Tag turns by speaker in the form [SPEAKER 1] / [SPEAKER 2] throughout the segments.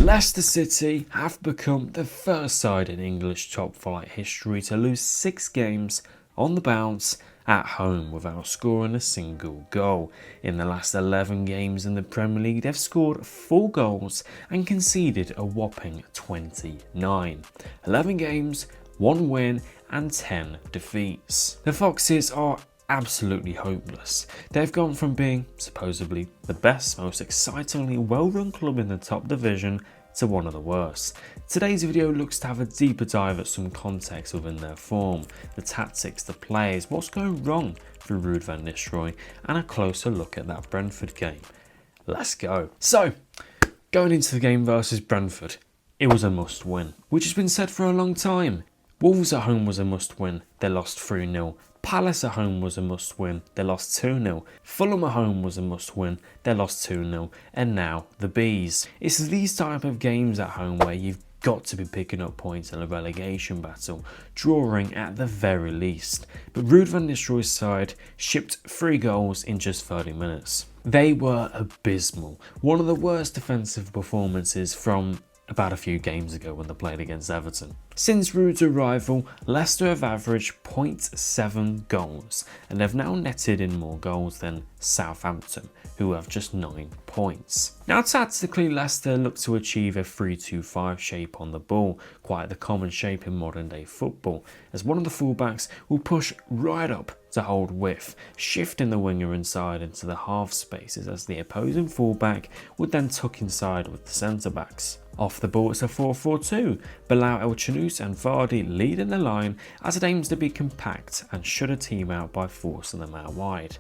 [SPEAKER 1] Leicester City have become the first side in English top flight history to lose 6 games on the bounce at home without scoring a single goal. In the last 11 games in the Premier League, they've scored 4 goals and conceded a whopping 29. 11 games, 1 win and 10 defeats. The Foxes are absolutely hopeless. They've gone from being supposedly the best, most excitingly well-run club in the top division to one of the worst. Today's video looks to have a deeper dive at some context within their form, the tactics, the players, what's going wrong for Ruud Van Nistelrooy, and a closer look at that Brentford game. Let's go. So, going into the game versus Brentford, it was a must win, which has been said for a long time. Wolves at home was a must win, they lost 3-0. Palace at home was a must win, they lost 2-0. Fulham at home was a must win, they lost 2-0. And now the Bees. It's these type of games at home where you've got to be picking up points in a relegation battle, drawing at the very least. But Ruud Van Nistelrooy's side shipped 3 goals in just 30 minutes. They were abysmal. One of the worst defensive performances from about a few games ago when they played against Everton. Since Ruud's arrival, Leicester have averaged 0.7 goals and have now netted in more goals than Southampton, who have just 9 points. Now tactically, Leicester look to achieve a 3-2-5 shape on the ball, quite the common shape in modern day football, as one of the fullbacks will push right up to hold width, shifting the winger inside into the half spaces as the opposing fullback would then tuck inside with the centre backs. Off the ball, it's a 4-4-2, Boubakary and Vardy leading the line as it aims to be compact and shut a team out by forcing them out wide.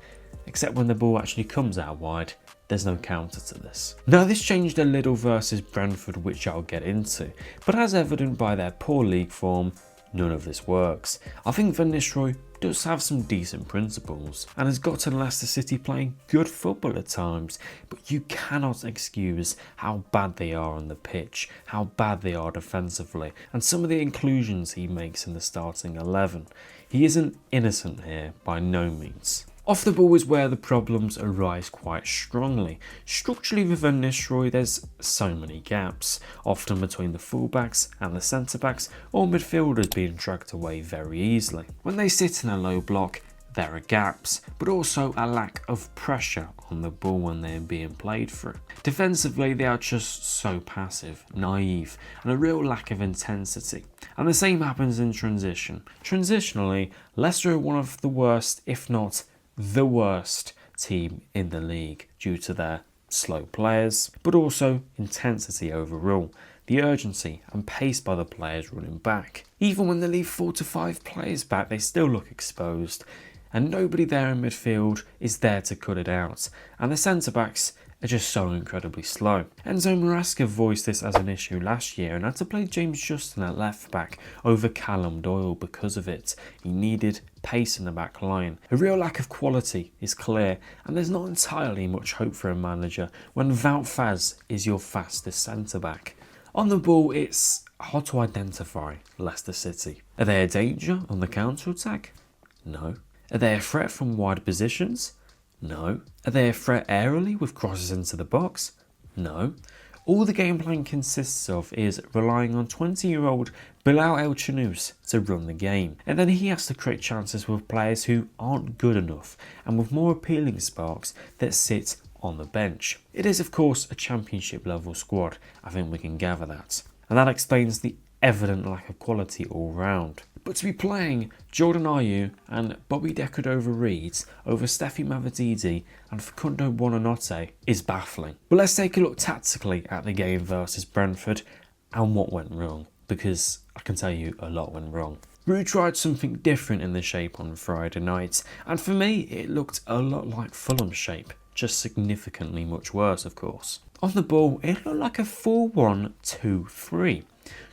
[SPEAKER 1] Except when the ball actually comes out wide, there's no counter to this. Now this changed a little versus Brentford, which I'll get into, but as evident by their poor league form, none of this works. I think Van Nistelrooy does have some decent principles and has gotten Leicester City playing good football at times, but you cannot excuse how bad they are on the pitch, how bad they are defensively, and some of the inclusions he makes in the starting 11. He isn't innocent here by no means. Off the ball is where the problems arise quite strongly. Structurally with Van Nistelrooy, there's so many gaps, often between the fullbacks and the centre-backs or midfielders being dragged away very easily. When they sit in a low block, there are gaps, but also a lack of pressure on the ball when they're being played through. Defensively, they are just so passive, naive, and a real lack of intensity. And the same happens in transition. Transitionally, Leicester are one of the worst, if not the worst team in the league due to their slow players, but also intensity overall, the urgency and pace by the players running back. Even when they leave 4 to 5 players back, they still look exposed, and nobody there in midfield is there to cut it out, and the centre-backs are just so incredibly slow. Enzo Maresca voiced this as an issue last year and had to play James Justin at left back over Callum Doyle because of it. He needed pace in the back line. A real lack of quality is clear, and there's not entirely much hope for a manager when Wout Faes is your fastest centre back. On the ball, it's hard to identify Leicester City. Are they a danger on the counter-attack? No. Are they a threat from wide positions? No. Are they a threat aerially with crosses into the box? No. All the game plan consists of is relying on 20-year-old Boubakary to run the game, and then he has to create chances with players who aren't good enough and with more appealing sparks that sit on the bench. It is of course a championship level squad, I think we can gather that, and that explains the evident lack of quality all round. But to be playing Jordan Ayew and Bobby De Cordova-Reid over Steffi Mavrididi and Facundo Buonanotte is baffling. But let's take a look tactically at the game versus Brentford and what went wrong, because I can tell you a lot went wrong. Ruud tried something different in the shape on Friday night, and for me it looked a lot like Fulham's shape, just significantly much worse of course. On the ball it looked like a 4-1-2-3.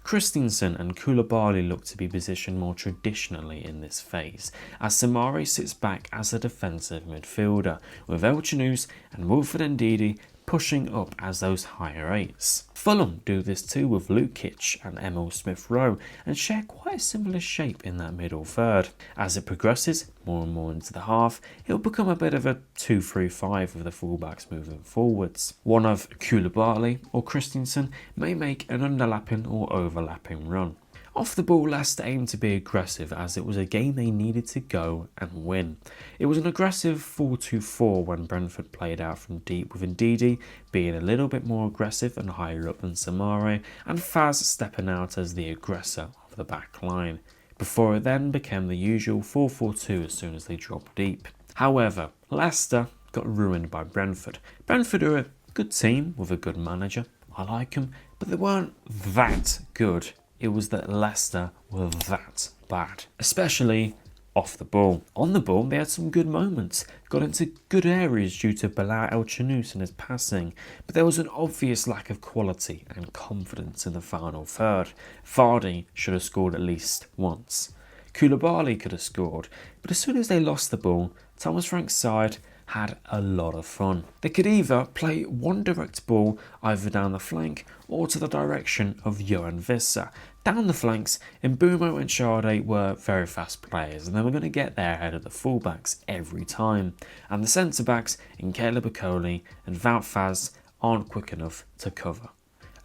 [SPEAKER 1] Kristiansen and Koulibaly look to be positioned more traditionally in this phase, as Soumare sits back as a defensive midfielder, with Elchinus and Wilfred Ndidi pushing up as those higher eights. Fulham do this too with Lukic and Emil Smith-Rowe and share quite a similar shape in that middle third. As it progresses more and more into the half, it will become a bit of a 2-3-5 with the fullbacks moving forwards. One of Koulibaly or Kristiansen may make an underlapping or overlapping run. Off the ball, Leicester aimed to be aggressive as it was a game they needed to go and win. It was an aggressive 4-2-4 when Brentford played out from deep, with Ndidi being a little bit more aggressive and higher up than Soumare, and Faes stepping out as the aggressor of the back line, before it then became the usual 4-4-2 as soon as they dropped deep. However, Leicester got ruined by Brentford. Brentford are a good team with a good manager. I like them, but they weren't that good. It was that Leicester were that bad, especially off the ball. On the ball, they had some good moments, got into good areas due to Bilal El-Chanous and his passing, but there was an obvious lack of quality and confidence in the final third. Vardy should have scored at least once. Koulibaly could have scored, but as soon as they lost the ball, Thomas Frank's side had a lot of fun. They could either play one direct ball either down the flank or to the direction of Yoane Wissa. Down the flanks, Mbeumo and Sade were very fast players and they were going to get there ahead of the fullbacks every time. And the centre-backs in Okoli and Wout Faes aren't quick enough to cover.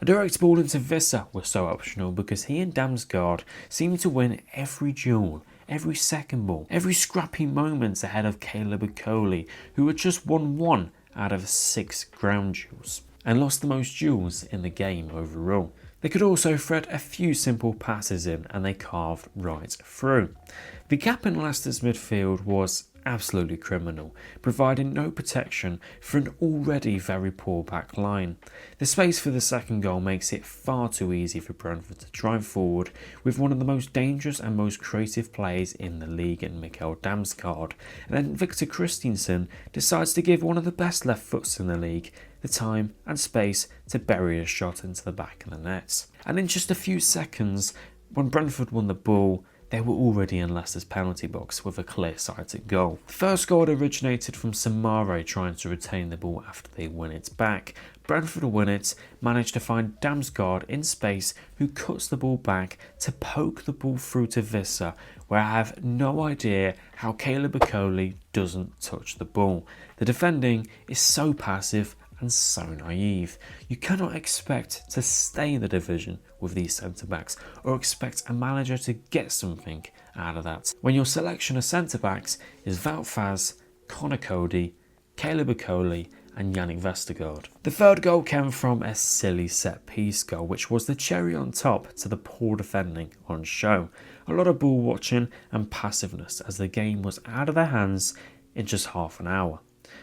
[SPEAKER 1] A direct ball into Wissa was so optional because he and Damsgaard seemed to win every duel, every second ball, every scrappy moment ahead of Okoli, who had just won 1 out of 6 ground duels and lost the most duels in the game overall. They could also thread a few simple passes in and they carved right through. The gap in Leicester's midfield was absolutely criminal, providing no protection for an already very poor back line. The space for the second goal makes it far too easy for Brentford to drive forward with one of the most dangerous and most creative players in the league in Mikkel Damsgaard, and then Victor Kristiansen decides to give one of the best left foots in the league the time and space to bury a shot into the back of the net. And in just a few seconds, when Brentford won the ball, they were already in Leicester's penalty box with a clear-sighted goal. The first goal originated from Soumare trying to retain the ball after they win it back. Brentford win it, managed to find Damsgaard in space, who cuts the ball back to poke the ball through to Wissa, where I have no idea how Okoli doesn't touch the ball. The defending is so passive and so naive. You cannot expect to stay in the division with these centre-backs or expect a manager to get something out of that when your selection of centre-backs is Wout Faes, Conor Coady, Okoli and Yannick Vestergaard. The third goal came from a silly set-piece goal, which was the cherry on top to the poor defending on show. A lot of ball watching and passiveness as the game was out of their hands in just half an hour.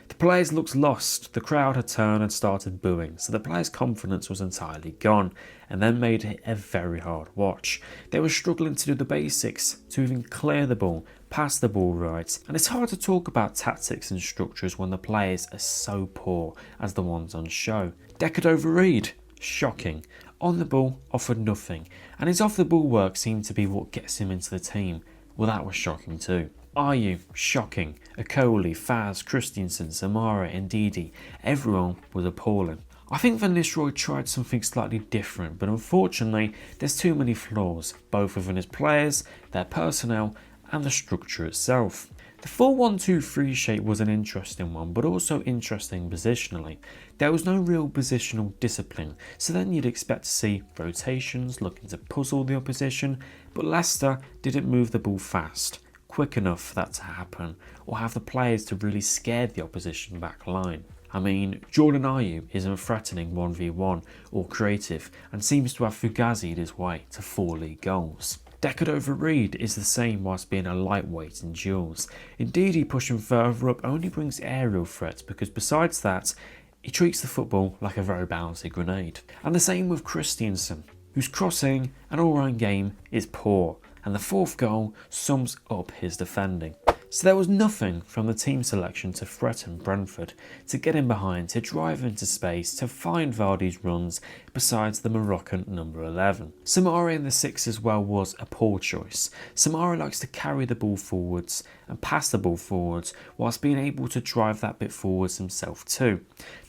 [SPEAKER 1] The players looked lost, the crowd had turned and started booing, so the players' confidence was entirely gone, and then made it a very hard watch. They were struggling to do the basics, to even clear the ball, pass the ball right, and it's hard to talk about tactics and structures when the players are so poor as the ones on show. De Cordova-Reid, shocking. On the ball, offered nothing, and his off-the-ball work seemed to be what gets him into the team. Well, that was shocking too. Ayew, shocking. Okoli, Faes, Kristiansen, Soumare, Ndidi, everyone was appalling. I think Van Nistelrooy tried something slightly different, but unfortunately there's too many flaws, both within his players, their personnel and the structure itself. The 4-1-2-3 shape was an interesting one, but also interesting positionally. There was no real positional discipline, so then you'd expect to see rotations looking to puzzle the opposition, but Leicester didn't move the ball fast, quick enough for that to happen, or have the players to really scare the opposition back line. I mean, Jordan Ayew isn't threatening 1v1 or creative and seems to have fugazied his way to 4 league goals. De Cordova-Reid is the same whilst being a lightweight in duels. Ndidi pushing further up only brings aerial threats because besides that, he treats the football like a very bouncy grenade. And the same with Kristiansen, whose crossing and all-round game is poor, and the fourth goal sums up his defending. So there was nothing from the team selection to threaten Brentford, to get in behind, to drive into space, to find Vardy's runs, besides the Moroccan number 11. Soumare in the 6 as well was a poor choice. Soumare likes to carry the ball forwards and pass the ball forwards, whilst being able to drive that bit forwards himself too.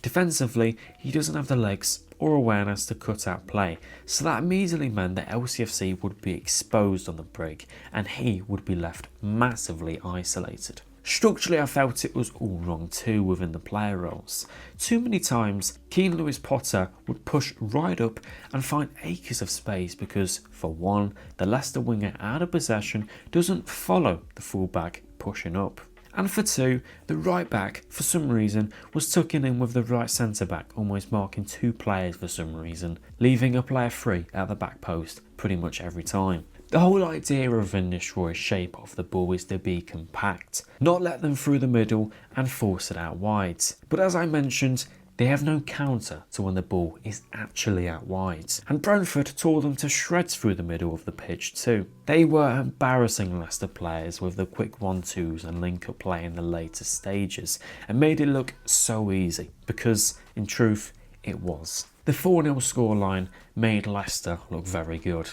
[SPEAKER 1] Defensively, he doesn't have the legs or awareness to cut out play, so that immediately meant that LCFC would be exposed on the break and he would be left massively isolated. Structurally, I felt it was all wrong too within the player roles. Too many times, Keane Lewis Potter would push right up and find acres of space because, for one, the Leicester winger out of possession doesn't follow the fullback pushing up. And for two, the right back, for some reason, was tucking in with the right centre back, almost marking two players for some reason, leaving a player free at the back post pretty much every time. The whole idea of Van Nistelrooy's shape of the ball is to be compact, not let them through the middle and force it out wide. But as I mentioned, they have no counter to when the ball is actually out wide. And Brentford tore them to shreds through the middle of the pitch too. They were embarrassing Leicester players with the quick 1-2s and link-up play in the later stages and made it look so easy, because in truth it was. The 4-0 scoreline made Leicester look very good.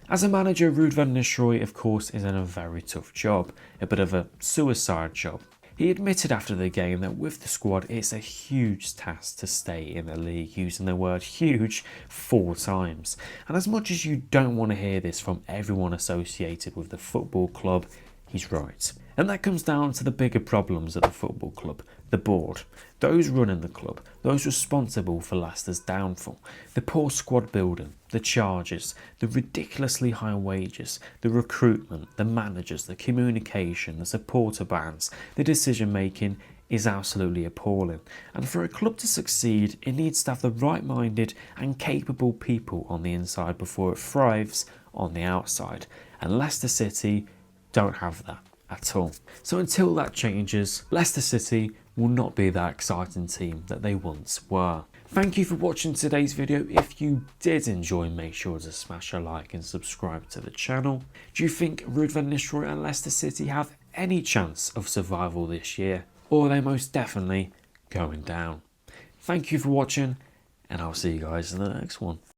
[SPEAKER 1] As a manager, Ruud Van Nistelrooy of course is in a very tough job, a bit of a suicide job. He admitted after the game that with the squad it's a huge task to stay in the league, using the word huge 4 times. And as much as you don't want to hear this from everyone associated with the football club, he's right. And that comes down to the bigger problems at the football club, the board, those running the club, those responsible for Leicester's downfall, the poor squad building, the charges, the ridiculously high wages, the recruitment, the managers, the communication, the supporter bans, the decision making is absolutely appalling. And for a club to succeed, it needs to have the right-minded and capable people on the inside before it thrives on the outside. And Leicester City don't have that at all. So until that changes, Leicester City will not be that exciting team that they once were. Thank you for watching today's video. If you did enjoy, make sure to smash a like and subscribe to the channel. Do you think Ruud Van Nistelrooy and Leicester City have any chance of survival this year? Or are they most definitely going down? Thank you for watching, and I'll see you guys in the next one.